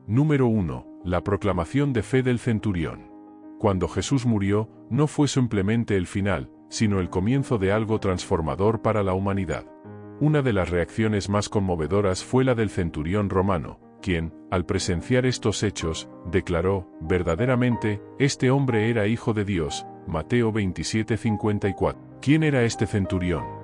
Número 1. La proclamación de fe del centurión. Cuando Jesús murió, no fue simplemente el final, sino el comienzo de algo transformador para la humanidad. Una de las reacciones más conmovedoras fue la del centurión romano, quien, al presenciar estos hechos, declaró, verdaderamente, este hombre era hijo de Dios. Mateo 27:54. ¿Quién era este centurión?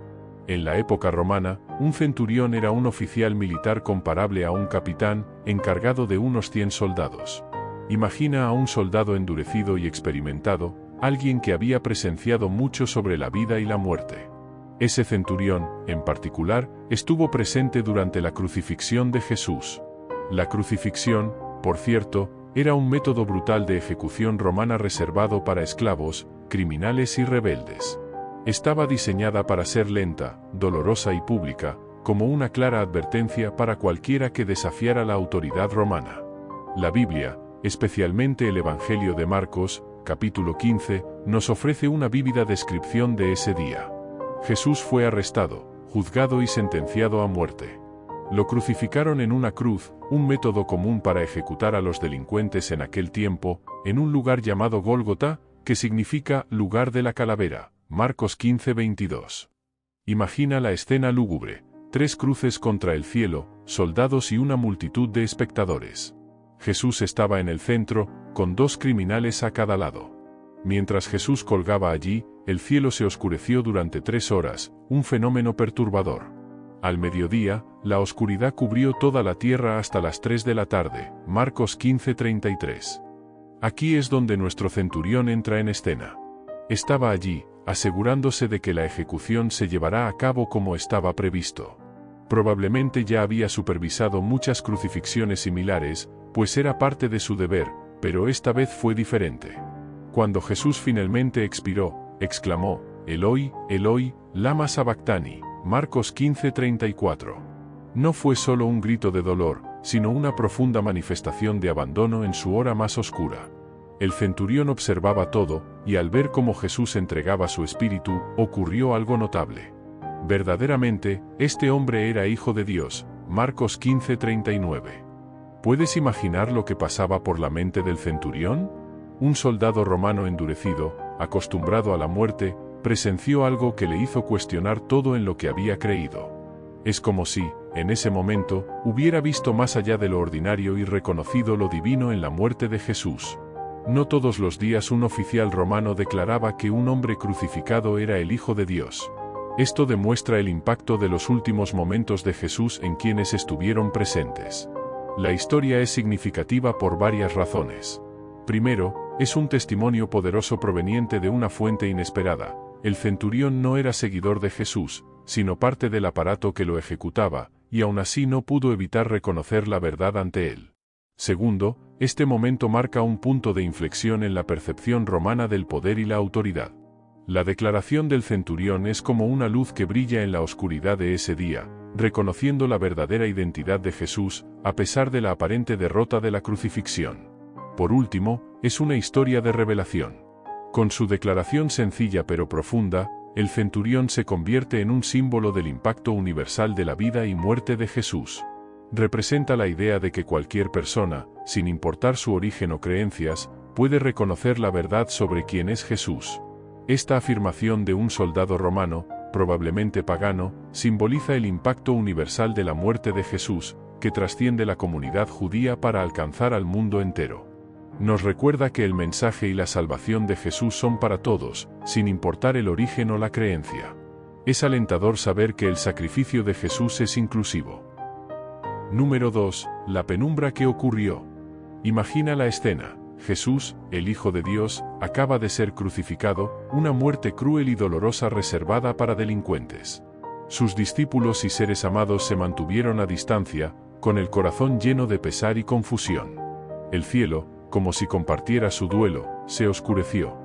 En la época romana, un centurión era un oficial militar comparable a un capitán, encargado de unos 100 soldados. Imagina a un soldado endurecido y experimentado, alguien que había presenciado mucho sobre la vida y la muerte. Ese centurión, en particular, estuvo presente durante la crucifixión de Jesús. La crucifixión, por cierto, era un método brutal de ejecución romana reservado para esclavos, criminales y rebeldes. Estaba diseñada para ser lenta, dolorosa y pública, como una clara advertencia para cualquiera que desafiara la autoridad romana. La Biblia, especialmente el Evangelio de Marcos, capítulo 15, nos ofrece una vívida descripción de ese día. Jesús fue arrestado, juzgado y sentenciado a muerte. Lo crucificaron en una cruz, un método común para ejecutar a los delincuentes en aquel tiempo, en un lugar llamado Gólgota, que significa lugar de la calavera. Marcos 15:22. Imagina la escena lúgubre: 3 cruces contra el cielo, soldados y una multitud de espectadores. Jesús estaba en el centro, con 2 criminales a cada lado. Mientras Jesús colgaba allí, el cielo se oscureció durante 3 horas, un fenómeno perturbador. Al mediodía, la oscuridad cubrió toda la tierra hasta las 3 de la tarde. Marcos 15:33. Aquí es donde nuestro centurión entra en escena. Estaba allí, asegurándose de que la ejecución se llevará a cabo como estaba previsto. Probablemente ya había supervisado muchas crucifixiones similares, pues era parte de su deber, pero esta vez fue diferente. Cuando Jesús finalmente expiró, exclamó, Eloi, Eloi, lama sabactani, Marcos 15:34. No fue solo un grito de dolor, sino una profunda manifestación de abandono en su hora más oscura. El centurión observaba todo, y al ver cómo Jesús entregaba su espíritu, ocurrió algo notable. Verdaderamente, este hombre era hijo de Dios. Marcos 15:39. ¿Puedes imaginar lo que pasaba por la mente del centurión? Un soldado romano endurecido, acostumbrado a la muerte, presenció algo que le hizo cuestionar todo en lo que había creído. Es como si, en ese momento, hubiera visto más allá de lo ordinario y reconocido lo divino en la muerte de Jesús. No todos los días un oficial romano declaraba que un hombre crucificado era el Hijo de Dios. Esto demuestra el impacto de los últimos momentos de Jesús en quienes estuvieron presentes. La historia es significativa por varias razones. Primero, es un testimonio poderoso proveniente de una fuente inesperada. El centurión no era seguidor de Jesús, sino parte del aparato que lo ejecutaba, y aún así no pudo evitar reconocer la verdad ante él. Segundo, este momento marca un punto de inflexión en la percepción romana del poder y la autoridad. La declaración del centurión es como una luz que brilla en la oscuridad de ese día, reconociendo la verdadera identidad de Jesús, a pesar de la aparente derrota de la crucifixión. Por último, es una historia de revelación. Con su declaración sencilla pero profunda, el centurión se convierte en un símbolo del impacto universal de la vida y muerte de Jesús. Representa la idea de que cualquier persona, sin importar su origen o creencias, puede reconocer la verdad sobre quién es Jesús. Esta afirmación de un soldado romano, probablemente pagano, simboliza el impacto universal de la muerte de Jesús, que trasciende la comunidad judía para alcanzar al mundo entero. Nos recuerda que el mensaje y la salvación de Jesús son para todos, sin importar el origen o la creencia. Es alentador saber que el sacrificio de Jesús es inclusivo. Número 2. La penumbra que ocurrió. Imagina la escena. Jesús, el Hijo de Dios, acaba de ser crucificado, una muerte cruel y dolorosa reservada para delincuentes. Sus discípulos y seres amados se mantuvieron a distancia, con el corazón lleno de pesar y confusión. El cielo, como si compartiera su duelo, se oscureció.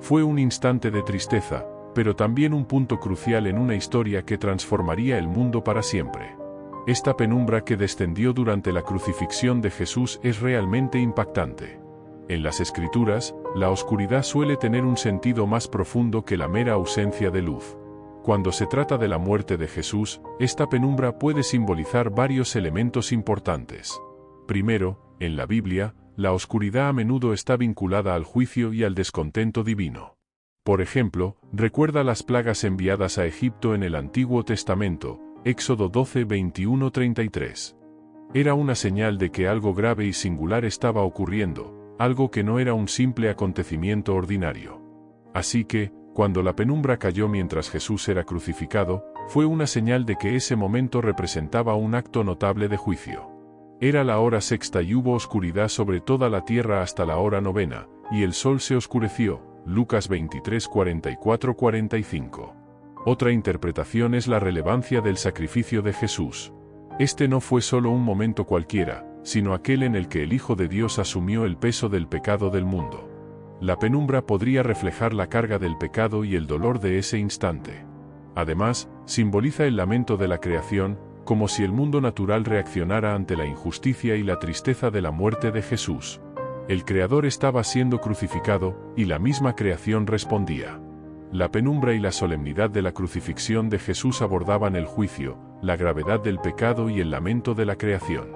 Fue un instante de tristeza, pero también un punto crucial en una historia que transformaría el mundo para siempre. Esta penumbra que descendió durante la crucifixión de Jesús es realmente impactante. En las Escrituras, la oscuridad suele tener un sentido más profundo que la mera ausencia de luz. Cuando se trata de la muerte de Jesús, esta penumbra puede simbolizar varios elementos importantes. Primero, en la Biblia, la oscuridad a menudo está vinculada al juicio y al descontento divino. Por ejemplo, recuerda las plagas enviadas a Egipto en el Antiguo Testamento, Éxodo 12, 21-33. Era una señal de que algo grave y singular estaba ocurriendo, algo que no era un simple acontecimiento ordinario. Así que, cuando la penumbra cayó mientras Jesús era crucificado, fue una señal de que ese momento representaba un acto notable de juicio. Era la hora sexta y hubo oscuridad sobre toda la tierra hasta la hora novena, y el sol se oscureció. Lucas 23, 44-45. Otra interpretación es la relevancia del sacrificio de Jesús. Este no fue solo un momento cualquiera, sino aquel en el que el Hijo de Dios asumió el peso del pecado del mundo. La penumbra podría reflejar la carga del pecado y el dolor de ese instante. Además, simboliza el lamento de la creación, como si el mundo natural reaccionara ante la injusticia y la tristeza de la muerte de Jesús. El Creador estaba siendo crucificado, y la misma creación respondía. La penumbra y la solemnidad de la crucifixión de Jesús abordaban el juicio, la gravedad del pecado y el lamento de la creación.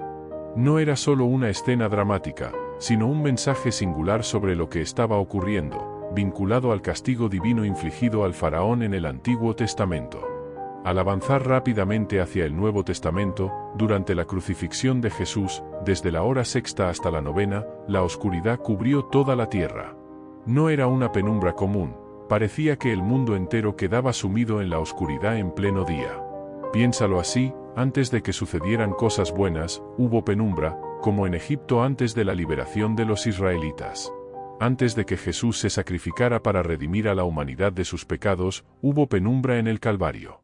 No era solo una escena dramática, sino un mensaje singular sobre lo que estaba ocurriendo, vinculado al castigo divino infligido al faraón en el Antiguo Testamento. Al avanzar rápidamente hacia el Nuevo Testamento, durante la crucifixión de Jesús, desde la hora sexta hasta la novena, la oscuridad cubrió toda la tierra. No era una penumbra común, parecía que el mundo entero quedaba sumido en la oscuridad en pleno día. Piénsalo así, antes de que sucedieran cosas buenas, hubo penumbra, como en Egipto antes de la liberación de los israelitas. Antes de que Jesús se sacrificara para redimir a la humanidad de sus pecados, hubo penumbra en el Calvario.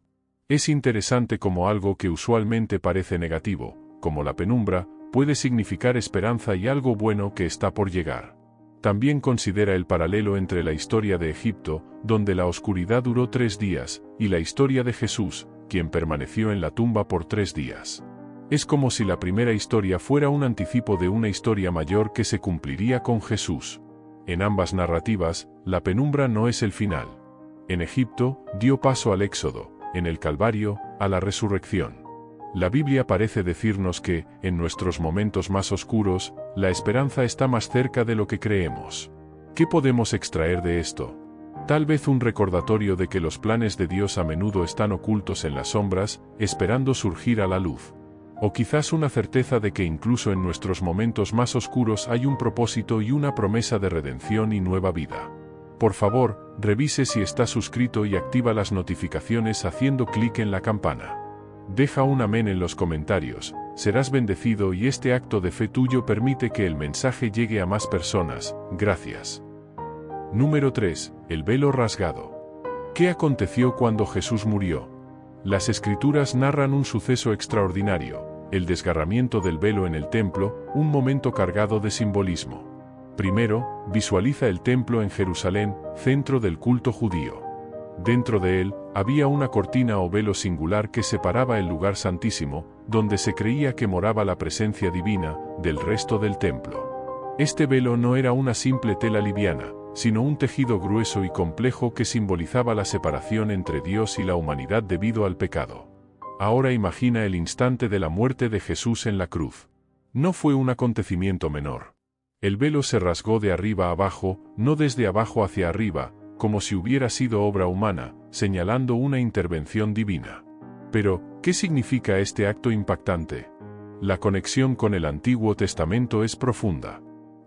Es interesante cómo algo que usualmente parece negativo, como la penumbra, puede significar esperanza y algo bueno que está por llegar. También considera el paralelo entre la historia de Egipto, donde la oscuridad duró 3 días, y la historia de Jesús, quien permaneció en la tumba por 3 días. Es como si la primera historia fuera un anticipo de una historia mayor que se cumpliría con Jesús. En ambas narrativas, la penumbra no es el final. En Egipto, dio paso al Éxodo, en el Calvario, a la resurrección. La Biblia parece decirnos que, en nuestros momentos más oscuros, la esperanza está más cerca de lo que creemos. ¿Qué podemos extraer de esto? Tal vez un recordatorio de que los planes de Dios a menudo están ocultos en las sombras, esperando surgir a la luz. O quizás una certeza de que incluso en nuestros momentos más oscuros hay un propósito y una promesa de redención y nueva vida. Por favor, revise si está suscrito y activa las notificaciones haciendo clic en la campana. Deja un amén en los comentarios, serás bendecido y este acto de fe tuyo permite que el mensaje llegue a más personas. Gracias. Número 3. El velo rasgado. ¿Qué aconteció cuando Jesús murió? Las Escrituras narran un suceso extraordinario, el desgarramiento del velo en el templo, un momento cargado de simbolismo. Primero, visualiza el templo en Jerusalén, centro del culto judío. Dentro de él, había una cortina o velo singular que separaba el lugar santísimo, donde se creía que moraba la presencia divina, del resto del templo. Este velo no era una simple tela liviana, sino un tejido grueso y complejo que simbolizaba la separación entre Dios y la humanidad debido al pecado. Ahora imagina el instante de la muerte de Jesús en la cruz. No fue un acontecimiento menor. El velo se rasgó de arriba a abajo, no desde abajo hacia arriba, como si hubiera sido obra humana, señalando una intervención divina. Pero, ¿qué significa este acto impactante? La conexión con el Antiguo Testamento es profunda.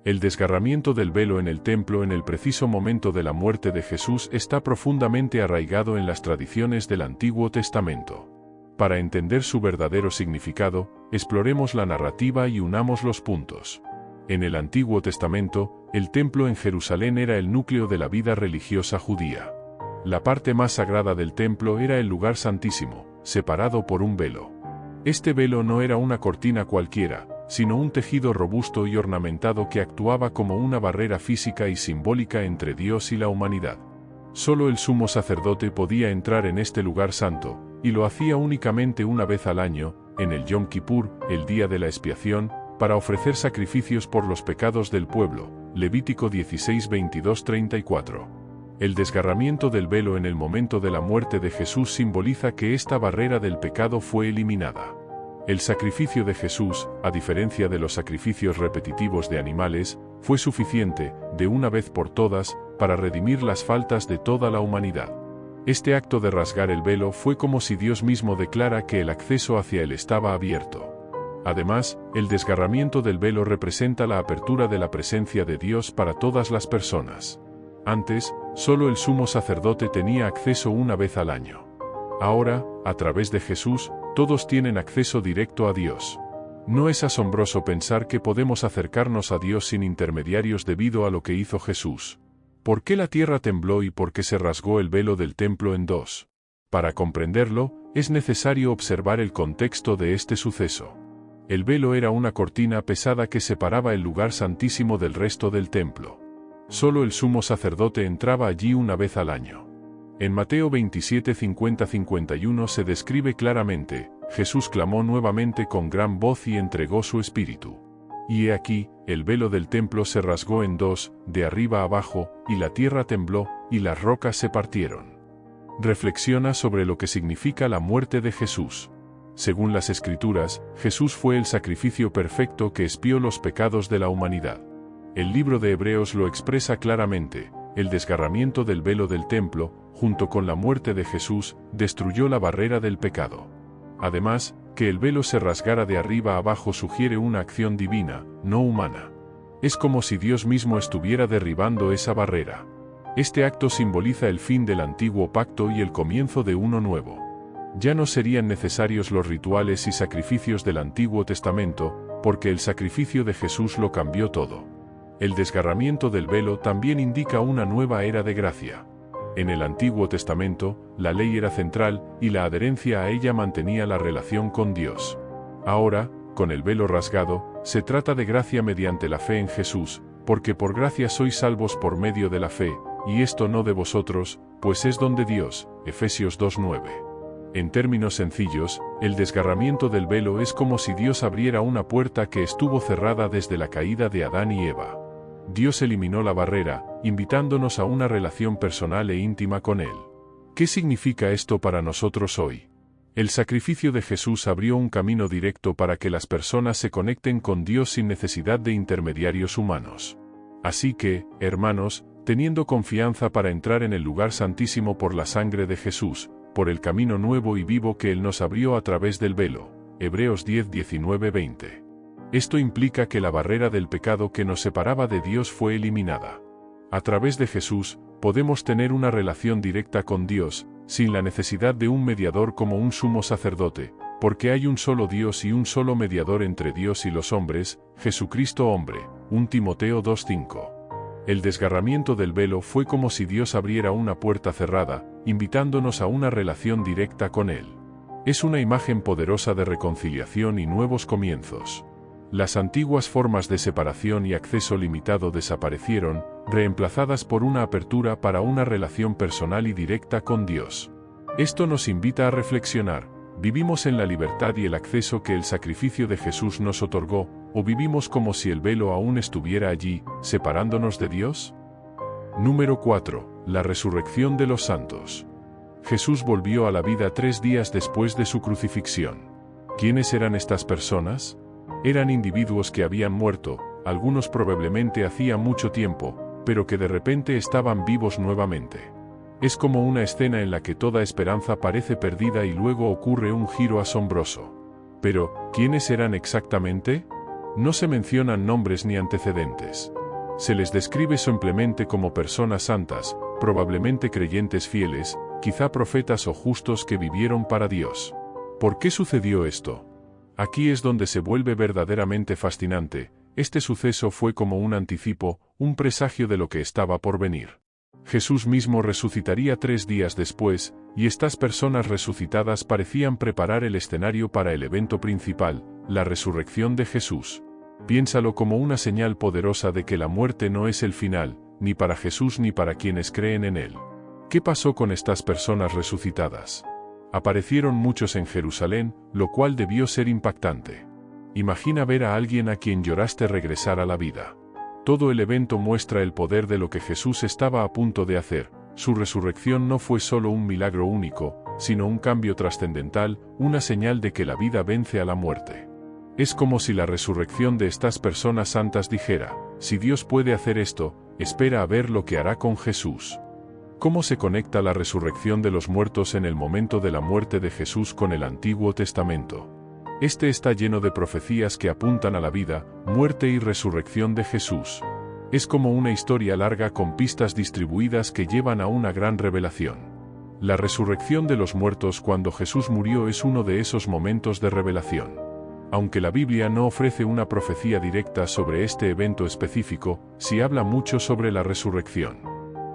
El desgarramiento del velo en el templo en el preciso momento de la muerte de Jesús está profundamente arraigado en las tradiciones del Antiguo Testamento. Para entender su verdadero significado, exploremos la narrativa y unamos los puntos. En el Antiguo Testamento, el templo en Jerusalén era el núcleo de la vida religiosa judía. La parte más sagrada del templo era el lugar santísimo, separado por un velo. Este velo no era una cortina cualquiera, sino un tejido robusto y ornamentado que actuaba como una barrera física y simbólica entre Dios y la humanidad. Solo el sumo sacerdote podía entrar en este lugar santo, y lo hacía únicamente una vez al año, en el Yom Kippur, el día de la expiación, para ofrecer sacrificios por los pecados del pueblo. Levítico 16, 22-34. El desgarramiento del velo en el momento de la muerte de Jesús simboliza que esta barrera del pecado fue eliminada. El sacrificio de Jesús, a diferencia de los sacrificios repetitivos de animales, fue suficiente, de una vez por todas, para redimir las faltas de toda la humanidad. Este acto de rasgar el velo fue como si Dios mismo declara que el acceso hacia él estaba abierto. Además, el desgarramiento del velo representa la apertura de la presencia de Dios para todas las personas. Antes, solo el sumo sacerdote tenía acceso una vez al año. Ahora, a través de Jesús, todos tienen acceso directo a Dios. ¿No es asombroso pensar que podemos acercarnos a Dios sin intermediarios debido a lo que hizo Jesús? ¿Por qué la tierra tembló y por qué se rasgó el velo del templo en dos? Para comprenderlo, es necesario observar el contexto de este suceso. El velo era una cortina pesada que separaba el lugar santísimo del resto del templo. Solo el sumo sacerdote entraba allí una vez al año. En Mateo 27, 50-51 se describe claramente: Jesús clamó nuevamente con gran voz y entregó su espíritu. Y he aquí, el velo del templo se rasgó en dos, de arriba abajo, y la tierra tembló, y las rocas se partieron. Reflexiona sobre lo que significa la muerte de Jesús. Según las Escrituras, Jesús fue el sacrificio perfecto que expió los pecados de la humanidad. El libro de Hebreos lo expresa claramente: el desgarramiento del velo del templo, junto con la muerte de Jesús, destruyó la barrera del pecado. Además, que el velo se rasgara de arriba abajo sugiere una acción divina, no humana. Es como si Dios mismo estuviera derribando esa barrera. Este acto simboliza el fin del antiguo pacto y el comienzo de uno nuevo. Ya no serían necesarios los rituales y sacrificios del Antiguo Testamento, porque el sacrificio de Jesús lo cambió todo. El desgarramiento del velo también indica una nueva era de gracia. En el Antiguo Testamento, la ley era central, y la adherencia a ella mantenía la relación con Dios. Ahora, con el velo rasgado, se trata de gracia mediante la fe en Jesús, porque por gracia sois salvos por medio de la fe, y esto no de vosotros, pues es don de Dios. Efesios 2:9. En términos sencillos, el desgarramiento del velo es como si Dios abriera una puerta que estuvo cerrada desde la caída de Adán y Eva. Dios eliminó la barrera, invitándonos a una relación personal e íntima con Él. ¿Qué significa esto para nosotros hoy? El sacrificio de Jesús abrió un camino directo para que las personas se conecten con Dios sin necesidad de intermediarios humanos. Así que, hermanos, teniendo confianza para entrar en el lugar santísimo por la sangre de Jesús, por el camino nuevo y vivo que Él nos abrió a través del velo. Hebreos 10, 19, 20. Esto implica que la barrera del pecado que nos separaba de Dios fue eliminada. A través de Jesús, podemos tener una relación directa con Dios, sin la necesidad de un mediador como un sumo sacerdote, porque hay un solo Dios y un solo mediador entre Dios y los hombres, Jesucristo hombre. 1 Timoteo 2:5. El desgarramiento del velo fue como si Dios abriera una puerta cerrada, invitándonos a una relación directa con Él. Es una imagen poderosa de reconciliación y nuevos comienzos. Las antiguas formas de separación y acceso limitado desaparecieron, reemplazadas por una apertura para una relación personal y directa con Dios. Esto nos invita a reflexionar: ¿vivimos en la libertad y el acceso que el sacrificio de Jesús nos otorgó, o vivimos como si el velo aún estuviera allí, separándonos de Dios? Número 4. La resurrección de los santos. Jesús volvió a la vida 3 días después de su crucifixión. ¿Quiénes eran estas personas? Eran individuos que habían muerto, algunos probablemente hacía mucho tiempo, pero que de repente estaban vivos nuevamente. Es como una escena en la que toda esperanza parece perdida y luego ocurre un giro asombroso. Pero, ¿quiénes eran exactamente? No se mencionan nombres ni antecedentes. Se les describe simplemente como personas santas, probablemente creyentes fieles, quizá profetas o justos que vivieron para Dios. ¿Por qué sucedió esto? Aquí es donde se vuelve verdaderamente fascinante. Este suceso fue como un anticipo, un presagio de lo que estaba por venir. Jesús mismo resucitaría 3 días después, y estas personas resucitadas parecían preparar el escenario para el evento principal, la resurrección de Jesús. Piénsalo como una señal poderosa de que la muerte no es el final, ni para Jesús ni para quienes creen en Él. ¿Qué pasó con estas personas resucitadas? Aparecieron muchos en Jerusalén, lo cual debió ser impactante. Imagina ver a alguien a quien lloraste regresar a la vida. Todo el evento muestra el poder de lo que Jesús estaba a punto de hacer. Su resurrección no fue solo un milagro único, sino un cambio trascendental, una señal de que la vida vence a la muerte. Es como si la resurrección de estas personas santas dijera: si Dios puede hacer esto, espera a ver lo que hará con Jesús. ¿Cómo se conecta la resurrección de los muertos en el momento de la muerte de Jesús con el Antiguo Testamento? Este está lleno de profecías que apuntan a la vida, muerte y resurrección de Jesús. Es como una historia larga con pistas distribuidas que llevan a una gran revelación. La resurrección de los muertos cuando Jesús murió es uno de esos momentos de revelación. Aunque la Biblia no ofrece una profecía directa sobre este evento específico, sí habla mucho sobre la resurrección.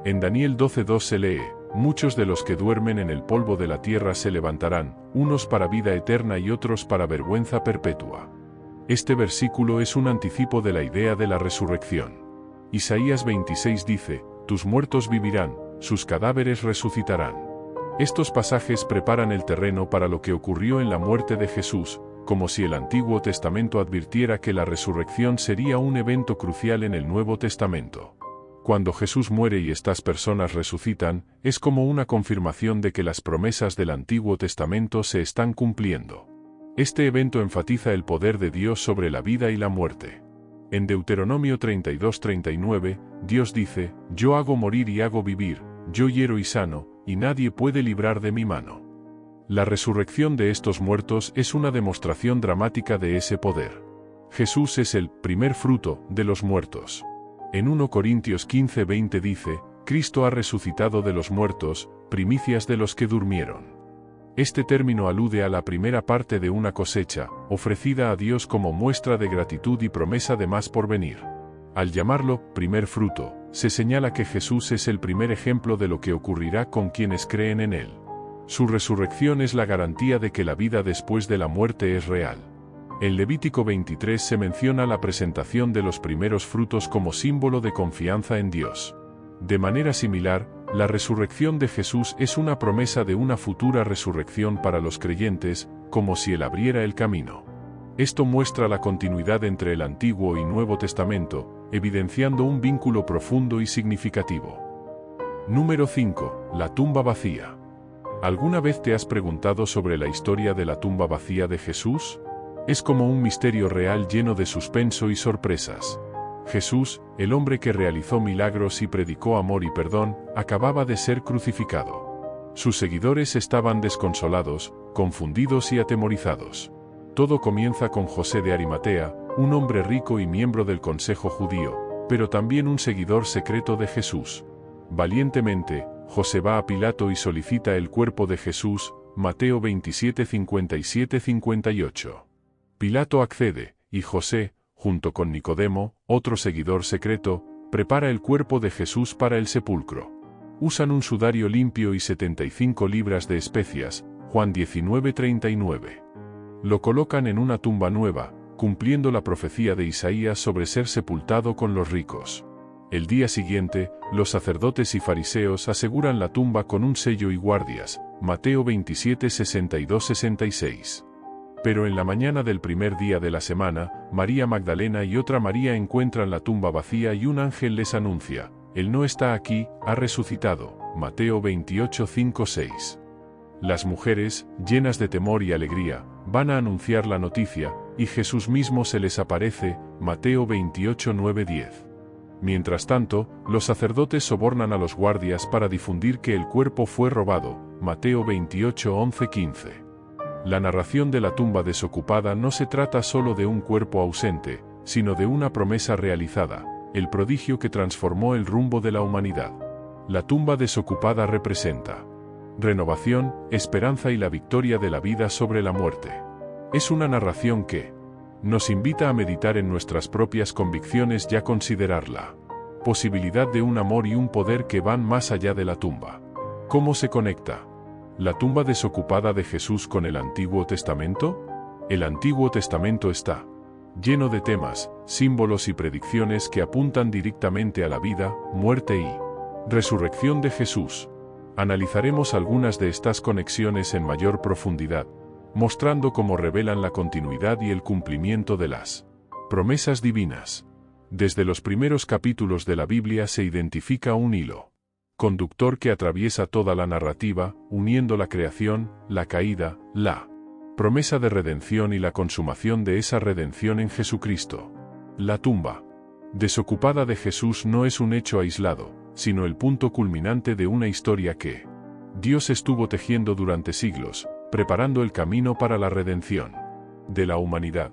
En Daniel 12:2 se lee: muchos de los que duermen en el polvo de la tierra se levantarán, unos para vida eterna y otros para vergüenza perpetua. Este versículo es un anticipo de la idea de la resurrección. Isaías 26 dice: tus muertos vivirán, sus cadáveres resucitarán. Estos pasajes preparan el terreno para lo que ocurrió en la muerte de Jesús, como si el Antiguo Testamento advirtiera que la resurrección sería un evento crucial en el Nuevo Testamento. Cuando Jesús muere y estas personas resucitan, es como una confirmación de que las promesas del Antiguo Testamento se están cumpliendo. Este evento enfatiza el poder de Dios sobre la vida y la muerte. En Deuteronomio 32:39, Dios dice: yo hago morir y hago vivir, yo hiero y sano, y nadie puede librar de mi mano. La resurrección de estos muertos es una demostración dramática de ese poder. Jesús es el primer fruto de los muertos. En 1 Corintios 15:20 dice: Cristo ha resucitado de los muertos, primicias de los que durmieron. Este término alude a la primera parte de una cosecha, ofrecida a Dios como muestra de gratitud y promesa de más por venir. Al llamarlo primer fruto, se señala que Jesús es el primer ejemplo de lo que ocurrirá con quienes creen en Él. Su resurrección es la garantía de que la vida después de la muerte es real. En Levítico 23 se menciona la presentación de los primeros frutos como símbolo de confianza en Dios. De manera similar, la resurrección de Jesús es una promesa de una futura resurrección para los creyentes, como si Él abriera el camino. Esto muestra la continuidad entre el Antiguo y Nuevo Testamento, evidenciando un vínculo profundo y significativo. Número 5. La tumba vacía. ¿Alguna vez te has preguntado sobre la historia de la tumba vacía de Jesús? Es como un misterio real lleno de suspenso y sorpresas. Jesús, el hombre que realizó milagros y predicó amor y perdón, acababa de ser crucificado. Sus seguidores estaban desconsolados, confundidos y atemorizados. Todo comienza con José de Arimatea, un hombre rico y miembro del Consejo Judío, pero también un seguidor secreto de Jesús. Valientemente, José va a Pilato y solicita el cuerpo de Jesús, Mateo 27:57-58. Pilato accede, y José, junto con Nicodemo, otro seguidor secreto, prepara el cuerpo de Jesús para el sepulcro. Usan un sudario limpio y 75 libras de especias, Juan 19:39. Lo colocan en una tumba nueva, cumpliendo la profecía de Isaías sobre ser sepultado con los ricos. El día siguiente, los sacerdotes y fariseos aseguran la tumba con un sello y guardias, Mateo 27:62-66. Pero en la mañana del primer día de la semana, María Magdalena y otra María encuentran la tumba vacía y un ángel les anuncia: Él no está aquí, ha resucitado, Mateo 28:5-6. Las mujeres, llenas de temor y alegría, van a anunciar la noticia, y Jesús mismo se les aparece, Mateo 28:9-10. Mientras tanto, los sacerdotes sobornan a los guardias para difundir que el cuerpo fue robado, Mateo 28:11-15. La narración de la tumba desocupada no se trata solo de un cuerpo ausente, sino de una promesa realizada, el prodigio que transformó el rumbo de la humanidad. La tumba desocupada representa renovación, esperanza y la victoria de la vida sobre la muerte. Es una narración que nos invita a meditar en nuestras propias convicciones y a considerar la posibilidad de un amor y un poder que van más allá de la tumba. ¿Cómo se conecta la tumba desocupada de Jesús con el Antiguo Testamento? El Antiguo Testamento está lleno de temas, símbolos y predicciones que apuntan directamente a la vida, muerte y resurrección de Jesús. Analizaremos algunas de estas conexiones en mayor profundidad, mostrando cómo revelan la continuidad y el cumplimiento de las promesas divinas. Desde los primeros capítulos de la Biblia se identifica un hilo conductor que atraviesa toda la narrativa, uniendo la creación, la caída, la promesa de redención y la consumación de esa redención en Jesucristo. La tumba desocupada de Jesús no es un hecho aislado, sino el punto culminante de una historia que Dios estuvo tejiendo durante siglos, preparando el camino para la redención de la humanidad.